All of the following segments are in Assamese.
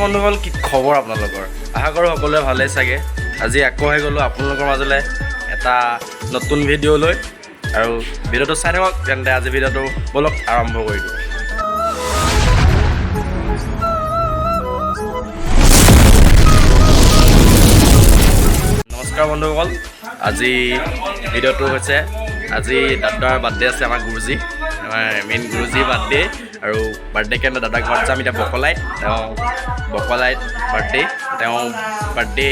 বন্ধুসকল কি খবৰ আপোনালোকৰ আশা কৰোঁ সকলোৱে ভালেই চাগে আজি আকৌ আহি গ'লোঁ আপোনালোকৰ মাজলৈ এটা নতুন ভিডিঅ' লৈ আৰু ভিডিঅ'টো চাই থাকক তেন্তে আজি ভিডিঅ'টো বলক আৰম্ভ কৰি দিওঁ নমস্কাৰ বন্ধুসকল আজি ভিডিঅ'টো হৈছে আজি দাদাৰ বাৰ্থডে আছে আমাৰ গুৰুজী আমাৰ মেইন গুৰুজী বাৰ্থডে আৰু বাৰ্থডে কেন্দ্ৰ দাদাৰ ঘৰত যাম এতিয়া বকলাইত বাৰ্থডে তেওঁ বাৰ্থডে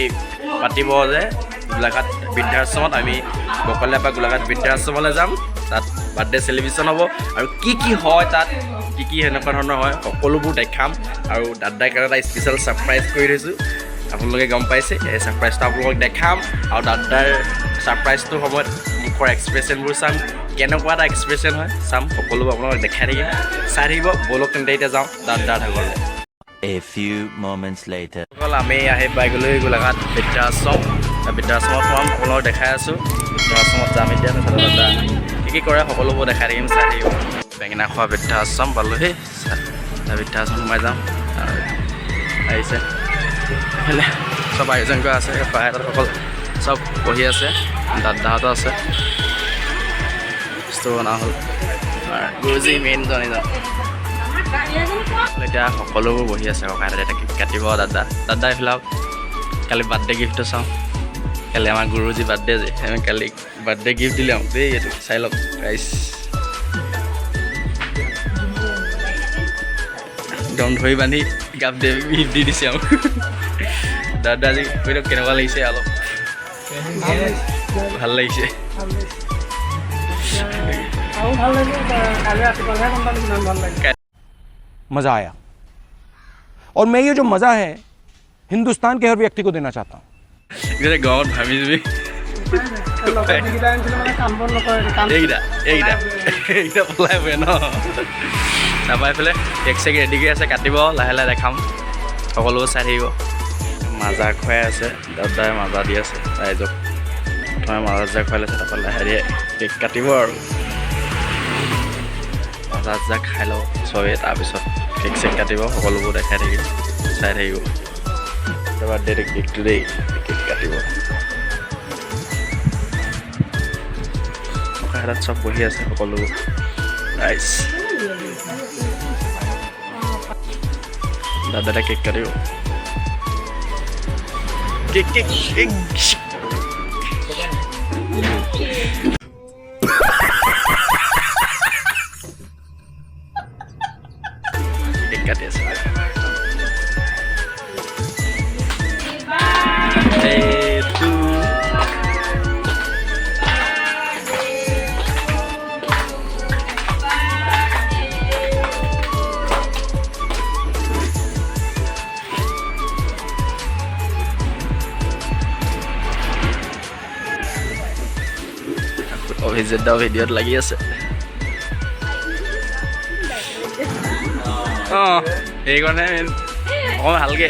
পাতিব যে গোলাঘাট বৃদ্ধাশ্ৰমত আমি বকলাইৰ পৰা গোলাঘাট বৃদ্ধাশ্ৰমলৈ যাম তাত বাৰ্থডে চেলিব্ৰেশ্যন হ'ব আৰু কি হয় তাত কি সেনেকুৱা ধৰণৰ হয় সকলোবোৰ দেখাম আৰু দাদাৰ কাৰণে এটা স্পেচিয়েল ছাৰপ্ৰাইজ কৰি থৈছোঁ আপোনালোকে গম পাইছে এই ছাৰপ্ৰাইজটো আপোনালোকক দেখাম আৰু দাদাৰ ছাৰপ্ৰাইজটোৰ সময়ত মুখৰ এক্সপ্ৰেশ্যনবোৰ চাম কেনেকুৱা এটা এক্সপ্ৰেশ্যন হয় চাম সকলোবোৰ আপোনালোকক দেখাই থাকিম চাই থাকিব ব'লক তেন্তে এতিয়া যাওঁ দাদাৰ ঘৰলৈ A few moments later. আমি আহি পাই গ'লোঁ গোলাঘাট বৃদ্ধাশ্ৰমত সোমাম আপোনালোকক দেখাই আছোঁ বৃদ্ধাশ্ৰমত যাম এতিয়া দাদা কি কৰে সকলোবোৰ দেখাই থাকিম চাই থাকিব বেঙেনা খোৱা বৃদ্ধাশ্ৰম পালোহি বৃদ্ধাশ্ৰম সোমাই যাম আহিছে চব আয়োজন কৰা আছে সহায়কসকল চব বহি আছে দাদাহঁতো আছে বস্তু বনোৱা হ'ল গুৰুজী মেইন জনীজন এতিয়া সকলোবোৰ বহি আছে ককাইহঁতে এতিয়া কেক কাটিব দাদা এইফালে কালি বাৰ্থডে গিফ্টটো চাওঁ কালি আমাৰ গুৰুজী বাৰ্থডে যে আমি কালি বাৰ্থডে গিফ্ট দিলে দেই এইটো চাই লওক প্ৰাইচ একদম ধৰি বান্ধি গাপ গিফ্ট দি দিছে আৰু দাদা আজি কৈ দিয়ক কেনেকুৱা লাগিছে অলপ ভাল লাগিছে मज़ा आया और मैं ये जो मज़ा है हिंदुस्तान के हर व्यक्ति को देना चाहता हूँ গাঁৱত ভাবি যাবি এইকেইটা পলাই পৰে ন তাৰপৰা এইফালে কেক চেক ৰেডিকৈ আছে কাটিব লাহে লাহে দেখাম সকলোবোৰ চাই থাকিব মাজা খুৱাই আছে দাদাই মাজা দি আছে ৰাইজক প্ৰথমে মাজা খুৱাই লৈছে তাৰপৰা লাহে লাহে কেক কাটিব আৰু মাজা খাই লওঁ চবেই তাৰপিছত কেক চেক কাটিব সকলোবোৰ দেখাই থাকিব চাই থাকিব বাৰ্থডে কেকটো দেই কেক কাটিব ককাহঁত চব বহি আছে সকলোবোৰ ৰাইজ দাদাটা কেক কাটিব কেক কেক কেক কেক কাটি আছে অভিজিৎ ভিডিঅ'ত লাগি আছে অঁ সেইকাৰণে অকণমান ভালকৈ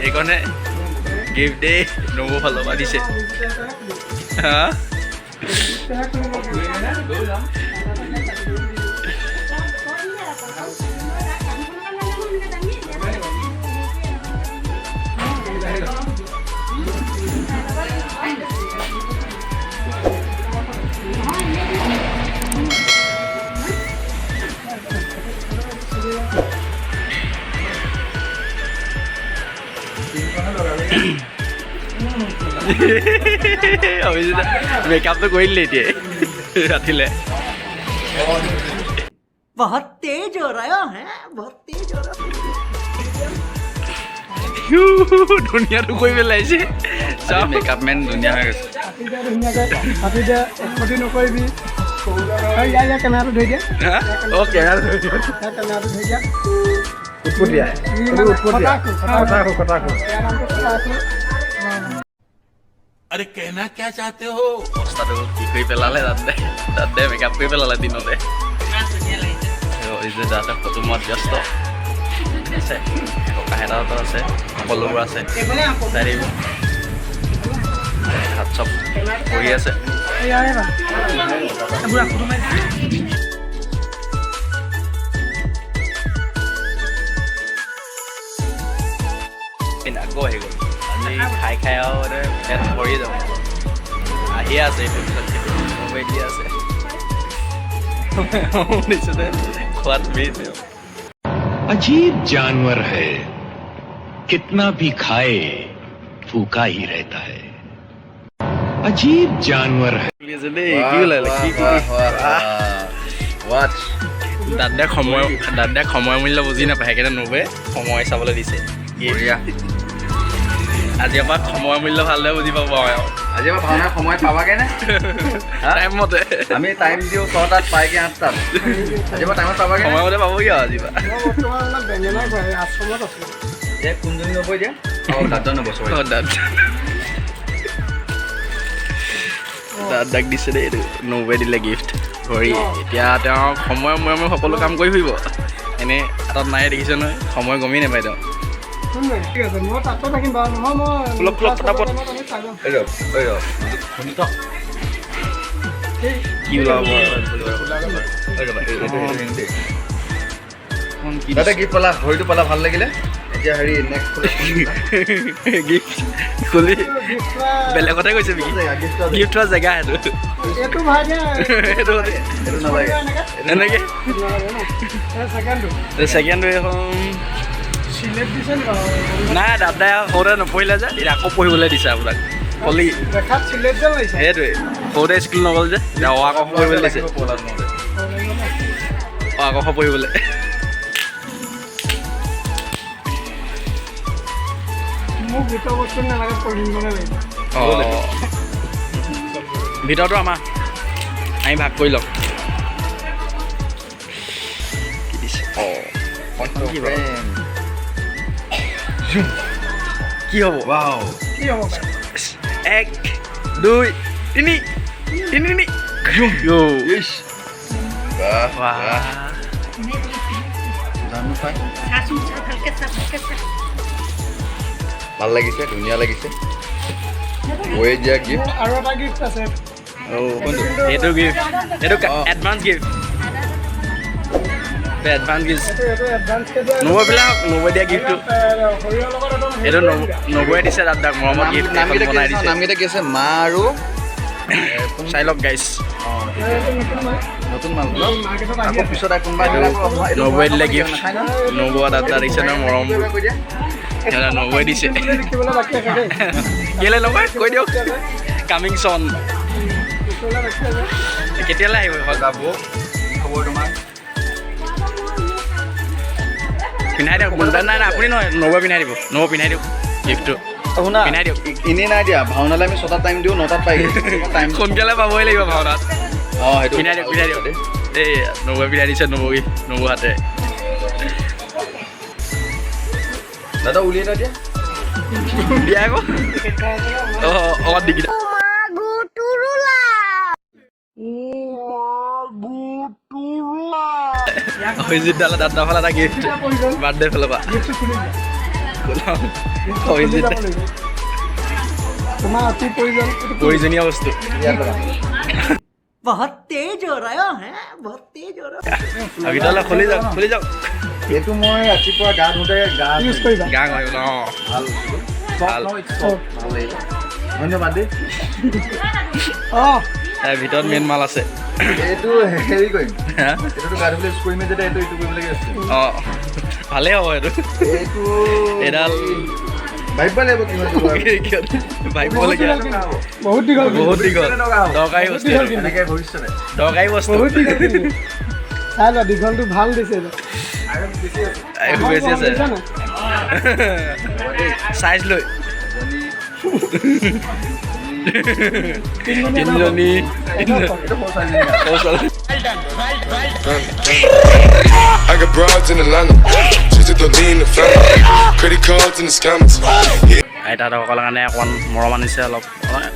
এইকণে গিফ্ট দে নবৌ ফালৰ পৰা দিছে मेकअप तो कोई नहीं लेती है रातिले बहुत तेज हो रहा है बहुत तेज हो रहा दुनिया तो कोई मिला ऐसे सब मेकअप मैन दुनिया है कैमरा धोई दिया ओके यार कैमरा धोई दिया ऊपर दिया ऊपर दिया कटा को अरे अरे कहना क्या चाहते हो? অৱস্থাটো কি কৰি পেলালে দাদে মেকআপ কৰি পেলালে দিনতে দাদা ফটো মত ব্যস্ত আছে ককা হেতাহঁতৰ আছে সকলোবোৰ আছে চাই হাত চব কৰি আছে আকৌ আহি গ'ল আজি খাই আৰু পেট ভৰি যাব আহি আছে এইটো মোবাইল দি আছে খোৱাত মিছে अजीब जानवर है कितना भी खाए भूखा ही रहता है अजीब जानवर है দাদাক সময় মূল্য বুজি নাপায় সেইকাৰণে নবে সময় চাবলৈ দিছে আজিৰ পৰা সময় মূল্য ভালদৰে বুজি পাব আৰু আজিৰ পৰা ভাওনাৰ সময়ত পাবাগে নে টাইম মতে আমি টাইম দিওঁ 6টাত পাইগে 8টাত আজিৰ পৰা টাইমত পাবাগে সময়মতে পাবগৈ আৰু আজিৰ পৰা কোনজনী নবৈ দিয়া দাদা নবছৰ দাদাক দিছে দেই এইটো নবে দিলে গিফ্ট ভৰি এতিয়া তেওঁ সময় মূৰে মূৰে সকলো কাম কৰি ফুৰিব এনেই হাতত নাই দেখিছে নহয় সময় গমেই নাপায় তেওঁ কি ওলাব দাদা গিফ্ট পালা ভৰিটো পালা ভাল লাগিলে এতিয়া হেৰি নেক্সট গিফ্ট খুলি বেলেগতে কৈছে নেকি গিফ্ট হোৱা জেগা সেইটো নালাগে এনেকৈ ছেকেণ্ড এখন নাই দাদাই সৰুতে নপঢ়িলে যে এতিয়া আকৌ পঢ়িবলৈ দিছে আপোনাক কলি সেইটোৱে সৰুতে স্কুল নগ'ল যে এতিয়া অ আক পঢ়িবলৈ দিছে অ আক পঢ়িবলৈ ভিতৰটো আমাৰ আমি ভাগ কৰি ল'ম কি দিছে কি হ'ব এক দুই তিনি তিনি ভাল লাগিছে ধুনীয়া লাগিছে বয়ে দিয়া গিফ্ট আৰু এটা গিফ্ট আছে এইটো গিফ্ট এইটো এডভান্স গিফ্ট এডভান্স গিফ্ট নবৈবিলাক নবৈ দিয়া গিফ্টটো এইটো নবৈয়ে দিছে দাদাক মৰমত গিফ্ট এখন বনাই দিছে নামকেইটা কি আছে মা আৰু চাই লওক গাইছ নতুন মাল আকৌ পিছত কোনোবা নবৈ দিলে গিফ্ট নবৈ দাদা দিছে ন মৰমবোৰ নবৈ দিছে কেলৈ নবৈ কৈ দিয়ক কামিং চন কেতিয়ালৈ আহিব যাব খবৰ তোমাৰ পিন্ধাই দিয়ক নাই নাই আপুনি নহয় নবৈ পিন্ধাই দিব নবৈ পিন্ধাই দিয়ক গিফ্টটো শুনা পিন্ধাই দিয়ক এনেই নাই দিয়া ভাওনালৈ আমি 6টাত টাইম দিওঁ 9টাত পাই টাইম সোনকালে পাবই লাগিব ভাওনাত সেইটো পিন্ধাই দিয়ক এই নবৈ পিন্ধাই দিছে নবৈ হাতে দাদা উলিয়াই এটা দিয়া দিয়া আকৌ অকণ দিগি অভিজিৎ দাদা ফালে এটা গিফ্ট বাৰ্থডে ফালৰ পৰা অভিজিৎ প্ৰয়োজনীয় বস্তু बहुत तेज हो रहा है बहुत तेज हो रहा है ভিতৰলৈ খুলি যাওক এইটো মই ৰাতিপুৱা গা ধুওঁতে ইউজ কৰিবা গা গৈ ন ভাল ধন্যবাদ দেই ভিতৰত মেইন মাল আছে এইটো হেৰি কৰিম এইটো গা ধুবলৈ ইউজ কৰিমে যেতিয়া এইটো কৰিব লাগে অঁ ভালেই হ'ব এইটো এডাল ভাবিব লাগিব ভাবিবলগীয়া বহুত দীঘল দৰকাৰী বস্তু এনেকৈ ভৱিষ্যতে দৰকাৰী বস্তু চাই লোৱা দীঘলটো ভাল দিছে বেছি আছে চাইজ লৈ তিনিজনী I got broads in Atlanta, just to lean the family. Credit cards in the scammers. আইতাহঁতৰ কাৰণে অকণমান মৰম আনিছে, অলপ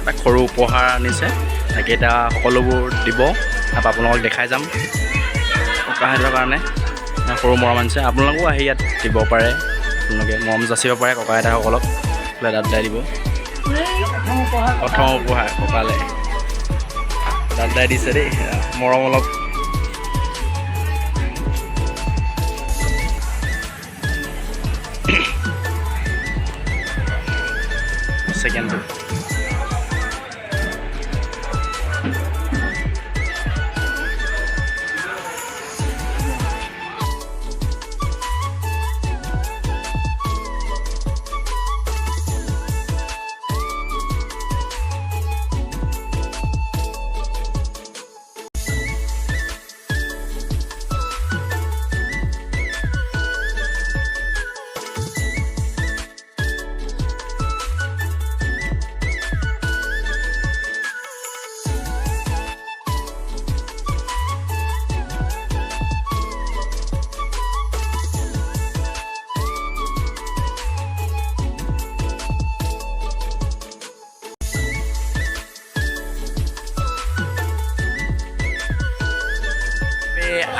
এটা সৰু উপহাৰ আনিছে। তাকে এতিয়া সকলোবোৰ দিব, তাৰপৰা আপোনালোকক দেখাই যাম। ককাহঁতৰ কাৰণে সৰু মৰম আনিছে, আপোনালোকেও আহি ইয়াত দিব পাৰে, আপোনালোকে মৰম যাচিব পাৰে ককা আইতাসকলক। দাদাই দিব প্ৰথম উপহাৰ ককালে, দাদাই দিছে দেই মৰম অলপ। ছেকেণ্ডটো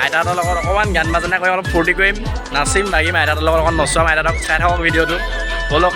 আইতাহঁতৰ লগত অকণমান গান বাজনা কৰি অলপ ফূৰ্তি কৰিম, নাচিম, বাগিম, আইতাহঁতৰ লগত অকণ নচুৱাম। আইতাহঁতক চাই থাকক ভিডিঅ'টো, ব'লক।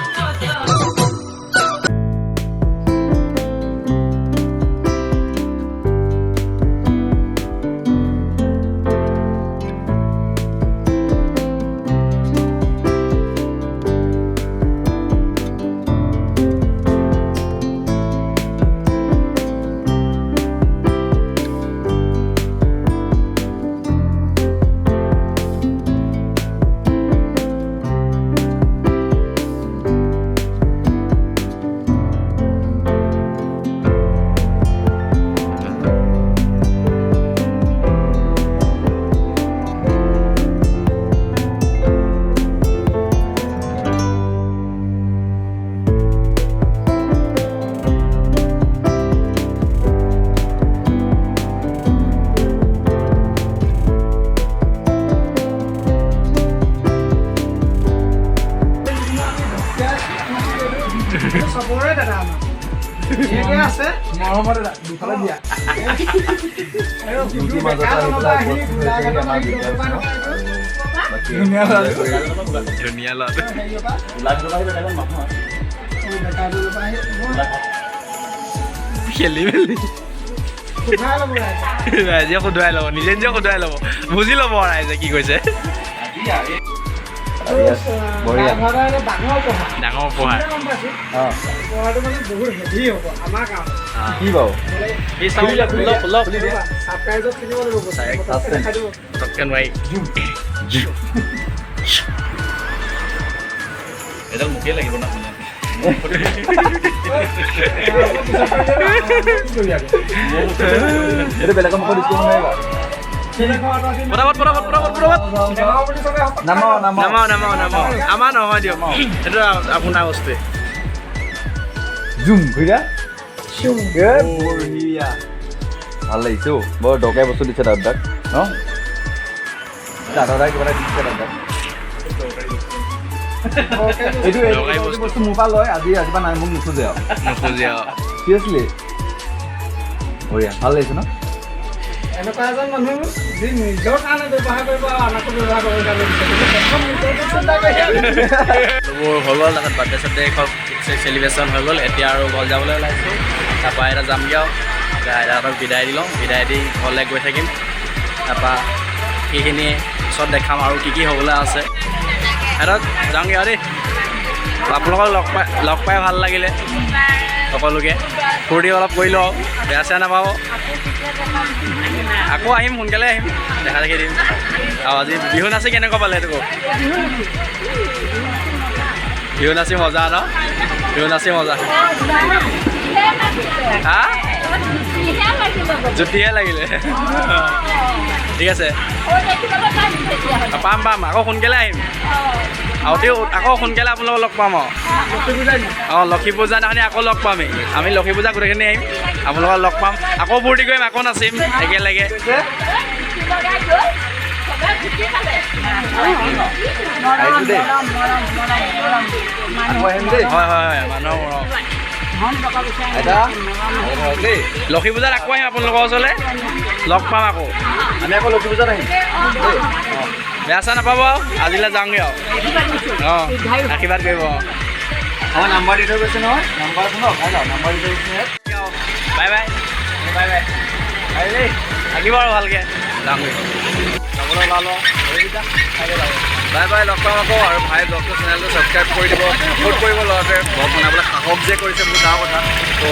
চবৰে দাদা আমাৰ একে আছে মৰমৰ দাদা দুফালে দিয়া আৰু ডিউটি মাজত আহি পেলাই ধুনীয়া ল'ৰা খেলি মেলি ৰাইজে শুধৰাই ল'ব, নিজে নিজে শুধৰাই ল'ব, বুজি ল'ব ৰাইজে কি কৈছে। বঢ়িয়া ডাঙৰ উপহাৰ পঢ়াটো মানে বহুত হেভি হ'ব আমাৰ কাৰণে কি বাৰু ছাৰপ্ৰাইজত কিনিব লাগিব দেখাই দিব পটককৈ নোৱাৰি। এডাল মোকেই লাগিব না এইটো বেলেগৰ মুখত ডিছকাউণ্ট নাই বাৰু। নামাও আমাৰ নহয় দিয়ক, সেইটো আপোনাৰ বস্তুৱে। জুম ঘূৰা বঢ়িয়া, ভাল লাগিছে অ', বৰ দৰকাৰী বস্তু দিছে দাদাক ন, দাদাই কিবা এটা দিছে দাদাক। এইটো বস্তু মোৰ পৰা লয়, আজিৰপৰা নাই মোক নোখোজে আৰু চিৰিয়াছলি। বঢ়িয়া, ভাল লাগিছে ন। এনেকুৱা এজন মানুহ যি নিজৰ কাৰণে ব্যৱহাৰ কৰিব আৰু আনকো ব্যৱহাৰ কৰিব কাৰণে হৈ গ'ল। তাৰপিছত বাৰ্থডে চাৰ্থডে চেলিব্ৰেশ্যন হৈ গ'ল। এতিয়া আৰু ঘৰ যাবলৈ ওলাইছোঁ, তাৰপৰা এটা যামগৈ আৰু আইতাহঁতক বিদায় দি লওঁ, বিদায় দি ঘৰলৈ গৈ থাকিম। তাৰপৰা সেইখিনি পিছত দেখাম আৰু কি হ'বলৈ আছে। সিহঁতক যাওঁগৈ আৰু দেই। আপোনালোকক লগ পাই ভাল লাগিলে সকলোকে, ফূৰ্তি অলপ কৰিলোঁ আৰু বেয়া চেয়া নাপাব। আকৌ আহিম, সোনকালে আহিম, দেখা দেখি দিম। আৰু আজি বিহু নাচি কেনেকুৱা পালে এইটো কওক? বিহু নাচি মজা ন? বিহু নাচি মজা। হা? জুতিহে লাগিলে। ঠিক আছে, পাম আকৌ সোনকালে আহিম। আকৌ সোনকালে আপোনালোকক লগ পাম আৰু। অঁ, লক্ষী পূজা দিনাখনি আকৌ লগ পামেই। আমি লক্ষী পূজা গোটেইখিনি আহিম, আপোনালোকক লগ পাম, আকৌ ফূৰ্তি কৰিম, আকৌ নাচিম একেলগে। আহিছোঁ দেই আকৌ আহিম দেই হয় মানুহৰ মৰম আইতা দেই লক্ষী পূজাত আকৌ আহিম আপোনালোকৰ ওচৰলৈ লগ পাম আকৌ আমি আকৌ লক্ষী পূজাত আহিম বেয়া চেয়া নাপাব আৰু আজিলৈ যাওঁগৈ আৰু অঁ আশীৰ্বাদ কৰিব আমাৰ নাম্বাৰ দি থৈ গৈছে নহয় নাম্বাৰ আছে ন খাই যাওঁ নাম্বাৰ দি থৈ গৈছে বাই বাই বাই বাই দেই থাকিব আৰু ভালকৈ যাওঁগৈ যাবলৈ ওলালো বাই বাই লগ পাম আকৌ আৰু ভাই ব্লগটো চেনেলটো ছাবস্ক্ৰাইব কৰি দিব ছাপোৰ্ট কৰিব লগতে ব্লগ বনাবলৈ সাহস যে কৰিছে বহুত ডাঙৰ কথা তো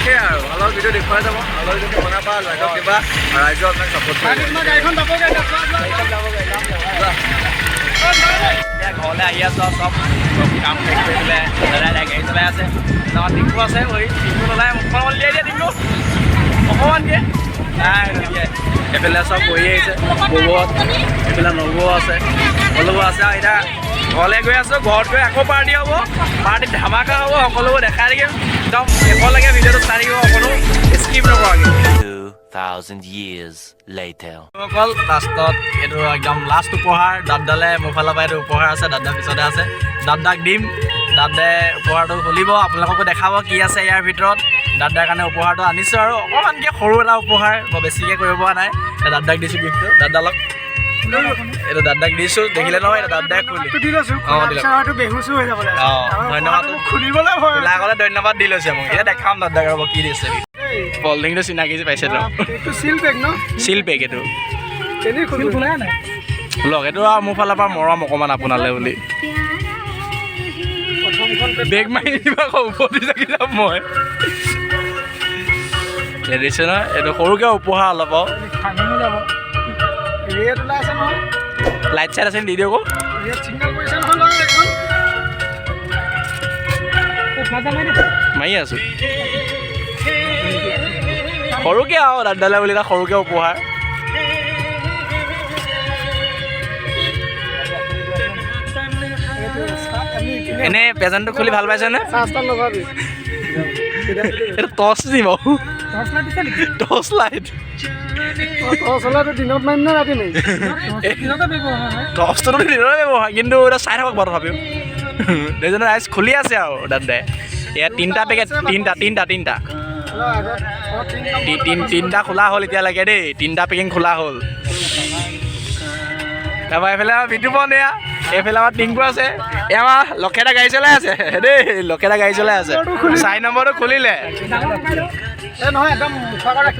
সেয়াই আৰু ভালৰ ভিডিঅ' দেখুৱাই যাব ভালৰ যদি বনাবা লাগক কিবা ৰাইজেও আপোনাক ছাপোৰ্ট কৰিব গাড়ীখন যাবগৈ এতিয়া ঘৰলৈ আহি আছোঁ আৰু চব কাম শেষ কৰি পেলাই দাদাই গাড়ী চলাই আছে লগত টিংকু আছে ওই টিংকু চলাই মুখখন উলিয়াই দিয়ে টিংকু অকণমান দিয়ে নাই এইফালে চব বহি আহিছে ববত এইফালে নবৌ আছে সকলোবোৰ আছে আৰু এতিয়া ঘৰলৈ গৈ আছোঁ ঘৰত গৈ আকৌ পাৰ্টি হ'ব পাৰ্টিত ধামাকা হ'ব সকলোবোৰ দেখাই থাকিম একদম শেষলৈকে ভিডিঅ'টো চাই থাকিব অকণো স্কিপ নকৰাকৈ 2,000 years later. অকল লাষ্টত এইটো একদম লাষ্ট উপহাৰ দাদালে মোৰ ফালৰ পৰা এইটো উপহাৰ আছে দাদাৰ পিছতে আছে দাদাক দিম দাদাই উপহাৰটো খুলিব আপোনালোককো দেখাব কি আছে ইয়াৰ ভিতৰত দাদাৰ কাৰণে উপহাৰটো আনিছোঁ আৰু অকণমানকৈ সৰু এটা উপহাৰ মই বেছিকৈ কৰিব পৰা নাই দাদাক দিছোঁ গিফ্টটো দাদালক এইটো দাদাক দিছোঁ দেখিলে নহয় এইটো দাদাই খুলি অঁ ধন্যবাদ আগতে ধন্যবাদ দি লৈছে মোক এতিয়া দেখাম দাদাক ৰ'ব কি দিছে পলিংটো চিনাকি পাইছে ন চিল পেক এইটো লগ এইটো আৰু মোৰ ফালৰ পৰা মৰম অকণমান আপোনালৈ বুলি বেগ মাৰি দিবা আকৌ উভতি থাকি যাম মই দিছে নহয় এইটো সৰুকৈ উপহাৰ অলপ লাইট চাইট আছে দি দিয়ক মাৰি আছোঁ সৰুকৈ আৰু দাদালে বুলি এটা সৰুকৈ উপহাৰ এনেই প্ৰেজেণ্টটো খুলি ভাল পাইছেনে এইটো টৰ্চ দিম বাৰু টৰ্চ লাইট দিনত মাৰিম নে ৰাতি মাৰিম টৰ্চটোতো দিনৰে ব্যৱহাৰ কিন্তু এতিয়া চাই থাকক বাৰু তথাপিও দুজনে ৰাইজ খুলি আছে আৰু দাদাই ইয়াত তিনিটা পেকেট তিনিটা খোলা হ'ল এতিয়ালৈকে দেই তিনিটা পেকিং খোলা হ'ল তাৰপৰা এইফালে আমাৰ বিটু বন এয়া এইফালে আমাৰ টিংকু আছে এয়া আমাৰ লক্ষেটা গাড়ী চলাই আছে দেই লক্ষেটা গাড়ী চলাই আছে 4 নম্বৰটো খুলিলে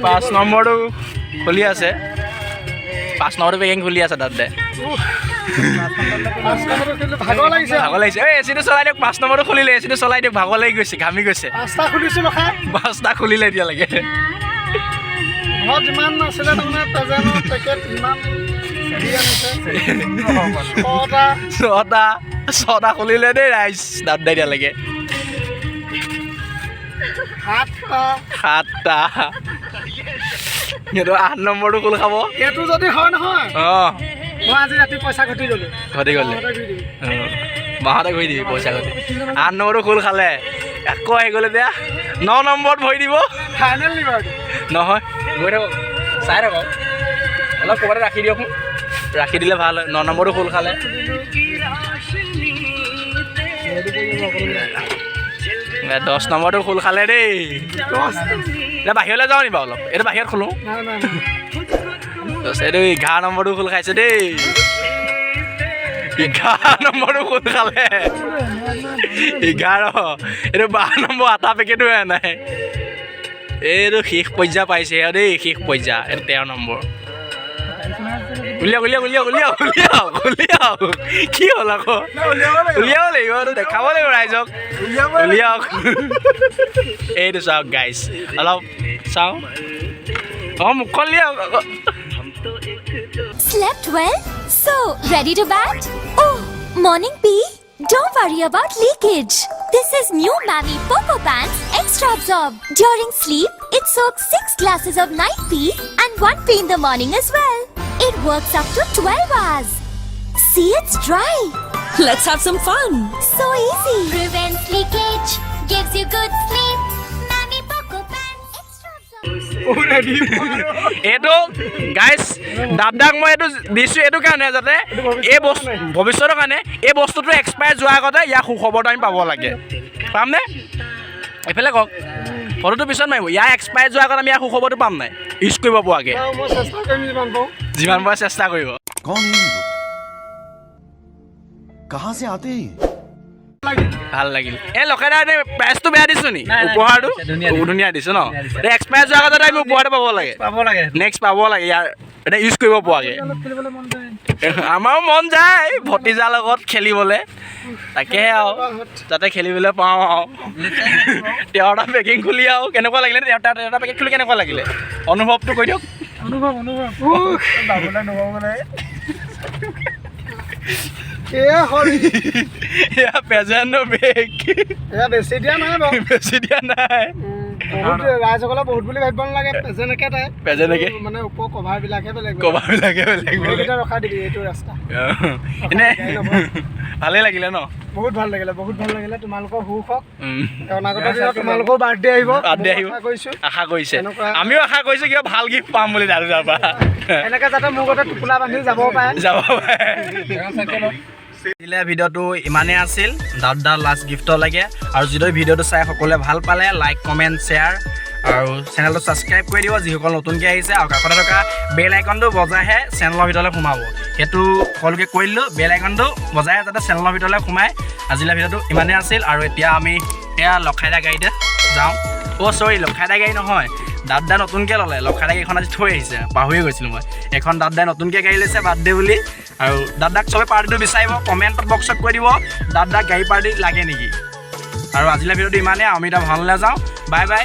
5 নম্বৰটো খুলি আছে 5 নম্বৰটো পেকিং খুলি আছে দাদাই ভাগৰ লাগিছে এই এচিটো চলাই দিয়ক 5 নম্বৰটো খুলিলে এচিটো চলাই দিয়ক ভাগৰ লাগি গৈছে ঘামি গৈছে 5টা খুলিলে এতিয়ালৈকে যিমান আছিলে তাৰমানে পেজেনৰ পেকেট ইমান ছটা খুলিলে দেই ৰাইজ দাদাই এতিয়ালৈকে 7টা সেইটো 8 নম্বৰটো খোল খাব এইটো যদি হয় নহয় অঁ মই আজি ৰাতি পইচা ঘটি গ'লো মাহঁতে ঘূৰি দিবি পইচা ঘটি 8 নম্বৰটো খোল খালে আকৌ আহি গ'লে বেয়া 9 নম্বৰত ভৰি দিব ফাইনেল নিবা নহয় গৈ থাকক চাই থাকক অলপ ক'ৰবাতে ৰাখি দিয়ক ৰাখি দিলে ভাল হয় 9 নম্বৰটো খোল খালে 10 নম্বৰটো খোল খালে দেই এতিয়া বাহিৰলৈ যাওঁ নি বাৰু অলপ এইটো বাহিৰত খোলোঁ এইটো 11 নম্বৰটো খোল খাইছে দেই 11 নম্বৰটো খোল খালে 11 এইটো 12 নম্বৰ আটা পেকেটো নাই এইটো শেষ পৰ্যায় পাইছে আৰু দেই শেষ পৰ্যায় এইটো 13 নম্বৰ উলিয়াওক কি হ'ল আকৌ উলিয়াব লাগিব এইটো দেখাব লাগিব ৰাইজক উলিয়াওক এইটো চাওক গাইজ অলপ চাওঁ অঁ মুখখন উলিয়াওক Slept well? So, ready to bat? Oh, morning pee? Don't worry about leakage. This is new Mammy Poco Pants Extra Absorb. During sleep, it soaks 6 glasses of night pee and 1 pee in the morning as well. It works up to 12 hours. See, it's dry. Let's have some fun. So easy. Prevents leakage, gives you good sleep. Mammy Poco Pants Extra Absorb. এইটো গাইজ দাদাক মই এইটো দিছোঁ এইটো কাৰণে যাতে এই বস্তু ভৱিষ্যতৰ কাৰণে এই বস্তুটো এক্সপায়াৰ যোৱাৰ আগতে ইয়াৰ সুখবৰটো আমি পাব লাগে পামনে এইফালে কওক ফটোটো পিছত মাৰিব ইয়াৰ এক্সপায়াৰ যোৱাৰ আগত আমি ইয়াৰ সুখবৰটো পাম নাই ইউজ কৰিব পোৱাকৈ মই চেষ্টা কৰিম যিমান পাৰে চেষ্টা কৰিব कौन है ये लोग? कहाँ से आते हैं? ভাল লাগিল এই লখেদা প্ৰাইচটো বেয়া দিছোঁ নি উপহাৰটো ধুনীয়া দিছোঁ ন এক্সপায়াৰ যোৱাৰ আগতে আমি উপহাৰটো পাব লাগে নেক্সট পাব লাগে ইয়াৰ এটা ইউজ কৰিব পোৱাকৈ আমাৰো মন যায় ভতিজাৰ লগত খেলিবলৈ তাকেহে আৰু যাতে খেলিবলৈ পাওঁ আৰু তেওঁটা পেকিং খুলি আৰু কেনেকুৱা লাগিলে এটা পেকেট খুলি কেনেকুৱা লাগিলে অনুভৱটো কৈ দিয়ক এয়া প্ৰেজেণ্টৰ বেগ বেছি দিয়া নাই বাৰু বেছি দিয়া নাই বহুত ৰাইজসকলে বহুত বুলি ভাবিব নালাগে পেজেনেকে মানে ওপৰ কভাৰবিলাকহে বেলেগ কভাৰবিলাকে বেলেগ এইকেইটা ৰখাই দিবি এইটো ৰাস্তা এনে ভালেই লাগিলে ন বহুত ভাল লাগিলে তোমালোকৰ সুখ হওক অনাগত দিনত তোমালোকৰ বাৰ্থডে আহিব আশা কৰিছে আমিও আশা কৰিছোঁ কিবা ভাল গিফ্ট পাম বুলি দাদাৰ পৰা এনেকৈ যাতে মোৰ গতে টোপোলা বান্ধি যাব পাৰে ভিডিঅ'টো ইমানেই আছিল দাদাৰ লাষ্ট গিফ্টৰ লাগে আৰু যদি ভিডিঅ'টো চাই সকলোৱে ভাল পালে লাইক কমেণ্ট শ্বেয়াৰ আৰু চেনেলটো ছাবস্ক্ৰাইব কৰি দিব যিসকল নতুনকৈ আহিছে আৰু কাষতে থকা বেল আইকনটো বজাইহে চেনেলৰ ভিতৰলৈ সোমাব সেইটো সকলোকে কৈ দিলোঁ বেল আইকনটো বজাই যাতে চেনেলৰ ভিতৰলৈ সোমাই আজিলৈ ভিডিঅ'টো ইমানেই আছিল আৰু এতিয়া আমি এয়া লখাইদা গাড়ীতে যাওঁ চৰি লখাইদা গাড়ী নহয় দাদা নতুনকৈ ল'লে লখাইদা গাড়ীখন আজি থৈ আহিছে পাহৰিয়ে গৈছিলোঁ মই এখন দাদাই নতুনকৈ গাড়ী লৈছে বাৰ্থডে বুলি আৰু দাদাক চবে পাৰ্টিটো বিচাৰিব কমেণ্ট বক্সত কৈ দিব দাদাক গাড়ী পাৰ্টি লাগে নেকি আৰু আজিলৈ ভিডিঅ'টো ইমানেই আমি এতিয়া ভাললৈ যাওঁ বাই বাই